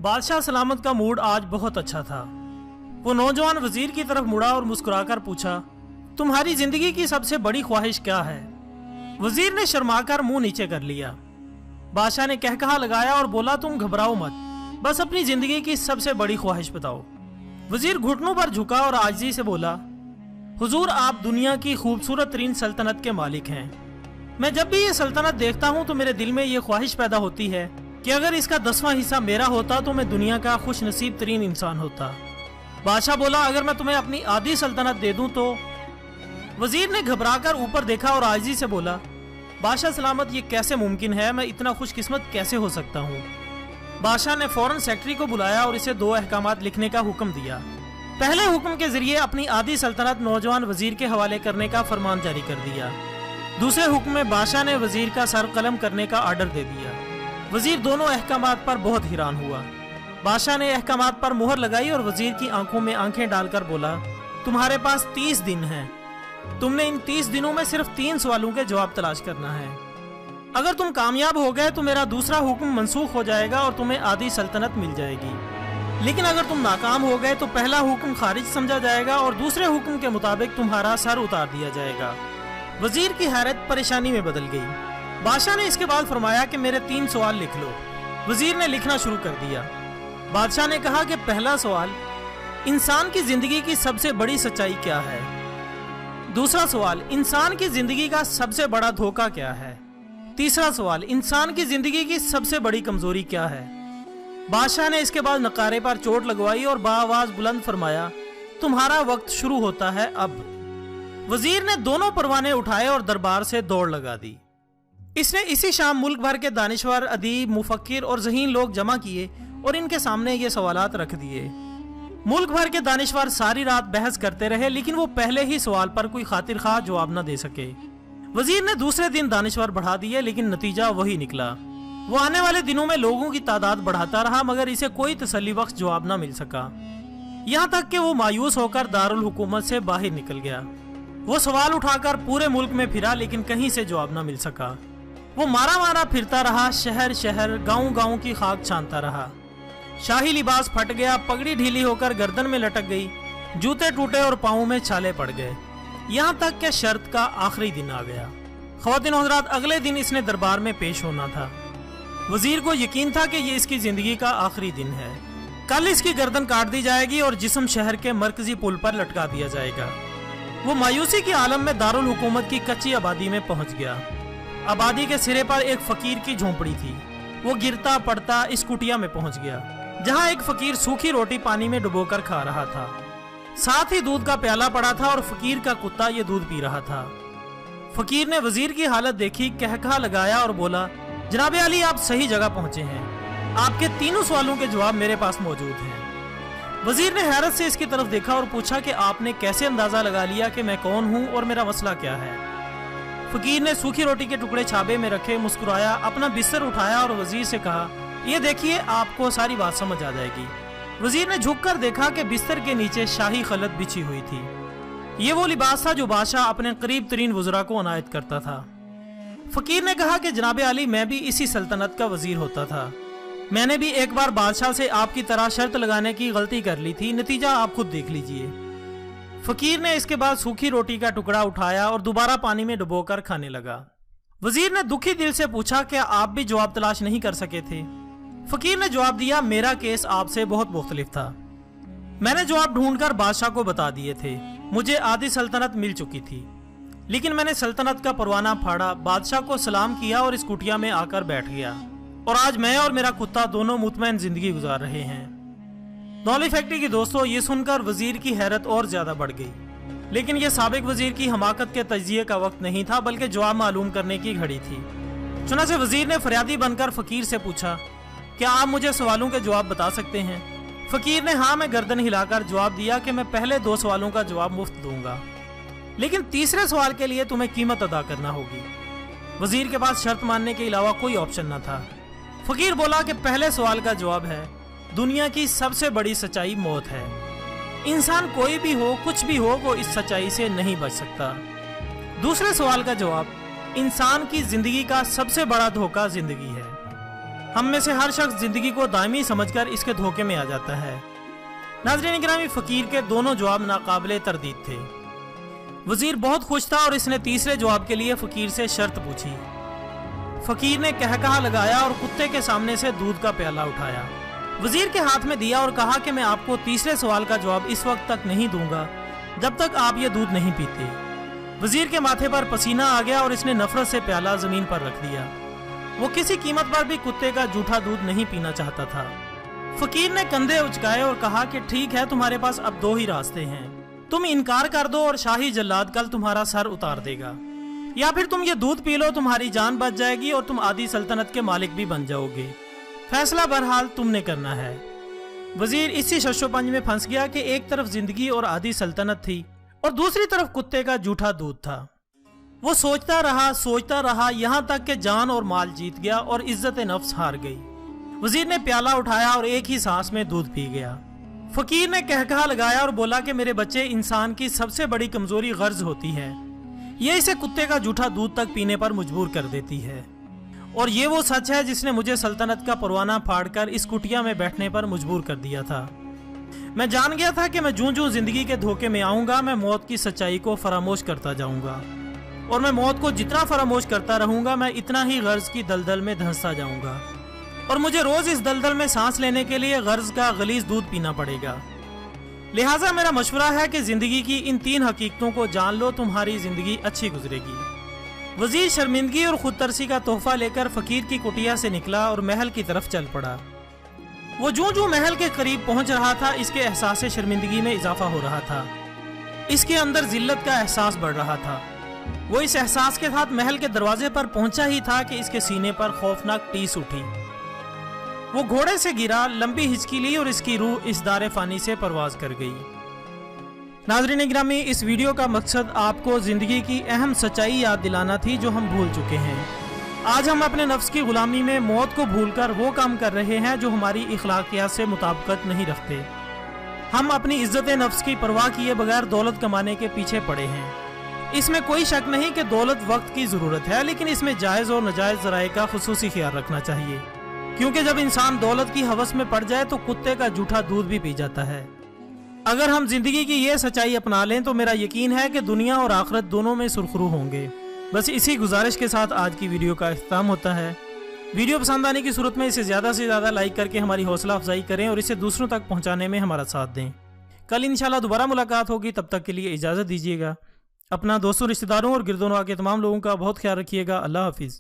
बादशाह सलामत का मूड आज बहुत अच्छा था। वो नौजवान वजीर की तरफ मुड़ा और मुस्कुराकर पूछा, तुम्हारी जिंदगी की सबसे बड़ी ख्वाहिश क्या है? वजीर ने शर्माकर मुंह नीचे कर लिया। बादशाह ने कहकहा लगाया और बोला, तुम घबराओ मत, बस अपनी जिंदगी की सबसे बड़ी ख्वाहिश बताओ। वजीर घुटनों पर झुका और आजिज़ी से बोला, हुजूर आप दुनिया की खूबसूरत तरीन सल्तनत के मालिक हैं। मैं जब भी ये सल्तनत देखता हूँ तो मेरे दिल में ये ख्वाहिश पैदा होती है कि अगर इसका 10वां हिस्सा मेरा होता तो मैं दुनिया का खुश नसीब तरीन इंसान होता। बादशाह बोला, अगर मैं तुम्हें अपनी आधी सल्तनत दे दूं तो? वजीर ने घबराकर ऊपर देखा और आजिज़ी से बोला, बादशाह सलामत ये कैसे मुमकिन है? मैं इतना खुशकिस्मत कैसे हो सकता हूँ? बादशाह ने फौरन सेक्रेटरी को बुलाया और इसे 2 अहकामात लिखने का हुक्म दिया। पहले हुक्म के जरिए अपनी आधी सल्तनत नौजवान वजीर के हवाले करने का फरमान जारी कर दिया। दूसरे हुक्म में बादशाह ने वजीर का सर कलम करने का आर्डर दे दिया। वजीर दोनों अहकामात पर बहुत हैरान हुआ। बादशाह ने अहकामात पर मुहर लगाई और वजीर की आंखों में आंखें डालकर बोला, तुम्हारे पास 30 दिन हैं। तुमने इन 30 दिनों में सिर्फ 3 सवालों के जवाब तलाश करना है। अगर तुम कामयाब हो गए तो मेरा दूसरा हुक्म मनसूख हो जाएगा और तुम्हें आधी सल्तनत मिल जाएगी। लेकिन अगर तुम नाकाम हो गए तो पहला हुक्म खारिज समझा जाएगा और दूसरे हुक्म के मुताबिक तुम्हारा सर उतार दिया जाएगा। वजीर की हैरत परेशानी में बदल गई। बादशाह ने इसके बाद फरमाया कि मेरे 3 सवाल लिख लो। वजीर ने लिखना शुरू कर दिया। बादशाह ने कहा कि पहला सवाल, इंसान की जिंदगी की सबसे बड़ी सच्चाई क्या है? दूसरा सवाल, इंसान की जिंदगी का सबसे बड़ा धोखा क्या है? तीसरा सवाल, इंसान की जिंदगी की सबसे बड़ी कमजोरी क्या है? बादशाह ने इसके बाद नकारे पर चोट लगवाई और बाआवाज बुलंद फरमाया, तुम्हारा वक्त शुरू होता है अब। वजीर ने दोनों परवाने उठाए और दरबार से दौड़ लगा दी। इसने इसी शाम मुल्क भर के दानिशवर, अदीब, मुफक्किर और ज़हीन लोग जमा किए और इनके सामने ये सवालात रख दिए। मुल्क भर के दानिशवर सारी रात बहस करते रहे, लेकिन वो पहले ही सवाल पर कोई खातिर खा जवाब न दे सके। वजीर ने दूसरे दिन दानिशवर बढ़ा दिए, लेकिन नतीजा वही निकला। वो आने वाले दिनों में लोगों की तादाद बढ़ाता रहा, मगर इसे कोई तसल्ली बख्श जवाब न मिल सका। यहाँ तक कि वो मायूस होकर दारुल हुकूमत से बाहर निकल गया। वो सवाल उठाकर पूरे मुल्क में फिरा, लेकिन कहीं से जवाब न मिल सका। वो मारा मारा फिरता रहा, शहर शहर, गांव गांव की खाक छानता रहा। शाही लिबास फट गया, पगड़ी ढीली होकर गर्दन में लटक गई, जूते टूटे और पाँव में छाले पड़ गए। यहाँ तक कि शर्त का आखिरी दिन आ गया। ख्वातीन और हज़रात, अगले दिन इसने दरबार में पेश होना था। वजीर को यकीन था कि ये इसकी जिंदगी का आखिरी दिन है। कल इसकी गर्दन काट दी जाएगी और जिस्म शहर के मरकजी पुल पर लटका दिया जाएगा। वो मायूसी के आलम में दारुल हुकूमत की कच्ची आबादी में पहुंच गया। आबादी के सिरे पर एक फकीर की झोंपड़ी थी। वो गिरता पड़ता इस कुटिया में पहुंच गया, जहां एक फकीर सूखी रोटी पानी में डुबोकर खा रहा था। साथ ही दूध का प्याला पड़ा था और फकीर का कुत्ता ये दूध पी रहा था। फकीर ने वजीर की हालत देखी, कहकहा लगाया और बोला, जनाब अली आप सही जगह पहुंचे हैं। आपके 3 सवालों के जवाब मेरे पास मौजूद हैं। वजीर ने हैरत से इसकी तरफ देखा और पूछा कि आपने कैसे अंदाजा लगा लिया कि मैं कौन हूं और मेरा मसला क्या है? फकीर ने सूखी रोटी के टुकड़े छाबे में रखे, मुस्कुराया, अपना बिस्तर उठाया और वजीर से कहा, ये देखिए आपको सारी बात समझ आ जाएगी। वजीर ने झुककर देखा कि बिस्तर के नीचे शाही खलत बिछी हुई थी। ये वो लिबास था जो बादशाह अपने करीब तरीन वज़रा को अनायत करता था। फकीर ने कहा कि जनाब अली मैं भी इसी सल्तनत का वजीर होता था। मैंने भी एक बार बादशाह से आपकी तरह शर्त लगाने की गलती कर ली थी, नतीजा आप खुद देख लीजिए। फकीर ने इसके बाद सूखी रोटी का टुकड़ा उठाया और दोबारा पानी में डुबोकर खाने लगा। वजीर ने दुखी दिल से पूछा, क्या आप भी जवाब तलाश नहीं कर सके थे? फकीर ने जवाब दिया, मेरा केस आपसे बहुत मुख्तलिफ था। मैंने जवाब ढूंढकर बादशाह को बता दिए थे। मुझे आधी सल्तनत मिल चुकी थी, लेकिन मैंने सल्तनत का परवाना फाड़ा, बादशाह को सलाम किया और इस कुटिया में आकर बैठ गया। और आज मैं और मेरा कुत्ता दोनों मुतमैन जिंदगी गुजार रहे हैं। नॉली फैक्ट्री की दोस्तों, ये सुनकर वजीर की हैरत और ज्यादा बढ़ गई। लेकिन यह साबिक वजीर की हमाकत के तजिए का वक्त नहीं था, बल्कि जवाब मालूम करने की घड़ी थी। चुनांचे वजीर ने फरियादी बनकर फकीर से पूछा, क्या आप मुझे सवालों के जवाब बता सकते हैं? फकीर ने हाँ में गर्दन हिलाकर जवाब दिया कि मैं पहले 2 सवालों का जवाब मुफ्त दूंगा, लेकिन तीसरे सवाल के लिए तुम्हें कीमत अदा करना होगी। वजीर के पास शर्त मानने के अलावा कोई ऑप्शन न था। फकीर बोला कि पहले सवाल का जवाब है, दुनिया की सबसे बड़ी सच्चाई मौत है। इंसान कोई भी हो, कुछ भी हो, वो इस सच्चाई से नहीं बच सकता। दूसरे सवाल का जवाब, इंसान की जिंदगी का सबसे बड़ा धोखा जिंदगी है। ہم میں سے ہر شخص زندگی کو دائمی سمجھ کر اس کے دھوکے میں آ جاتا ہے۔ ناظرین گرامی، فقیر کے دونوں جواب ناقابل تردید تھے۔ وزیر بہت خوش تھا اور اس نے تیسرے جواب کے لیے فقیر سے شرط پوچھی۔ فقیر نے کہا لگایا اور کتے کے سامنے سے دودھ کا پیالہ اٹھایا، وزیر کے ہاتھ میں دیا اور کہا کہ میں آپ کو تیسرے سوال کا جواب اس وقت تک نہیں دوں گا جب تک آپ یہ دودھ نہیں پیتے۔ وزیر کے ماتھے پر پسینہ آ گیا اور اس نے نفرت سے پیالہ زمین پر رکھ دیا۔ وہ کسی قیمت پر بھی کتے کا جھوٹا دودھ نہیں پینا چاہتا تھا۔ فقیر نے کندھے اچکائے اور کہا کہ ٹھیک ہے، تمہارے پاس اب دو ہی راستے ہیں، تم انکار کر دو اور شاہی جلاد کل تمہارا سر اتار دے گا، یا پھر تم یہ دودھ پی لو، تمہاری جان بچ جائے گی اور تم آدھی سلطنت کے مالک بھی بن جاؤ گے۔ فیصلہ بہرحال تم نے کرنا ہے۔ وزیر اسی شش و پنج میں پھنس گیا کہ ایک طرف زندگی اور آدھی سلطنت تھی اور دوسری طرف کتے کا جھوٹا دودھ تھا۔ وہ سوچتا رہا یہاں تک کہ جان اور مال جیت گیا اور عزت نفس ہار گئی۔ وزیر نے پیالہ اٹھایا اور ایک ہی سانس میں دودھ پی گیا۔ فقیر نے کہا لگایا اور بولا کہ میرے بچے، انسان کی سب سے بڑی کمزوری غرض ہوتی ہے، یہ اسے کتے کا جھوٹا دودھ تک پینے پر مجبور کر دیتی ہے، اور یہ وہ سچ ہے جس نے مجھے سلطنت کا پروانہ پھاڑ کر اس کٹیا میں بیٹھنے پر مجبور کر دیا تھا۔ میں جان گیا تھا کہ میں جوں زندگی کے دھوکے میں آؤں گا، میں موت کی سچائی کو فراموش کرتا جاؤں گا، اور میں موت کو جتنا فراموش کرتا رہوں گا، میں اتنا ہی غرض کی دلدل میں دھنستا جاؤں گا، اور مجھے روز اس دلدل میں سانس لینے کے لیے غرض کا غلیظ دودھ پینا پڑے گا۔ لہٰذا میرا مشورہ ہے کہ زندگی کی ان تین حقیقتوں کو جان لو، تمہاری زندگی اچھی گزرے گی۔ وزیر شرمندگی اور خود ترسی کا تحفہ لے کر فقیر کی کٹیا سے نکلا اور محل کی طرف چل پڑا۔ وہ جوں محل کے قریب پہنچ رہا تھا، اس کے احساس شرمندگی میں اضافہ ہو رہا تھا، اس کے اندر ذلت کا احساس بڑھ رہا تھا۔ وہ اس احساس کے ساتھ محل کے دروازے پر پہنچا ہی تھا کہ اس کے سینے پر خوفناک ٹیس اٹھی۔ وہ گھوڑے سے گرا، لمبی ہچکی لی اور اس کی روح اس دار فانی سے پرواز کر گئی۔ ناظرین گرامی، اس ویڈیو کا مقصد آپ کو زندگی کی اہم سچائی یاد دلانا تھی جو ہم بھول چکے ہیں۔ آج ہم اپنے نفس کی غلامی میں موت کو بھول کر وہ کام کر رہے ہیں جو ہماری اخلاقیات سے مطابقت نہیں رکھتے۔ ہم اپنی عزت نفس کی پرواہ کیے بغیر دولت کمانے کے پیچھے پڑے ہیں۔ اس میں کوئی شک نہیں کہ دولت وقت کی ضرورت ہے، لیکن اس میں جائز اور ناجائز ذرائع کا خصوصی خیال رکھنا چاہیے، کیونکہ جب انسان دولت کی ہوس میں پڑ جائے تو کتے کا جھوٹا دودھ بھی پی جاتا ہے۔ اگر ہم زندگی کی یہ سچائی اپنا لیں تو میرا یقین ہے کہ دنیا اور آخرت دونوں میں سرخرو ہوں گے۔ بس اسی گزارش کے ساتھ آج کی ویڈیو کا اختتام ہوتا ہے۔ ویڈیو پسند آنے کی صورت میں اسے زیادہ سے زیادہ لائک کر کے ہماری حوصلہ افزائی کریں اور اسے دوسروں تک پہنچانے میں ہمارا ساتھ دیں۔ کل انشاءاللہ دوبارہ ملاقات ہوگی، تب تک کے لیے اجازت دیجیے گا۔ اپنا دوستوں، رشتہ داروں اور گرد و نواح کے تمام لوگوں کا بہت خیال رکھیے گا۔ اللہ حافظ۔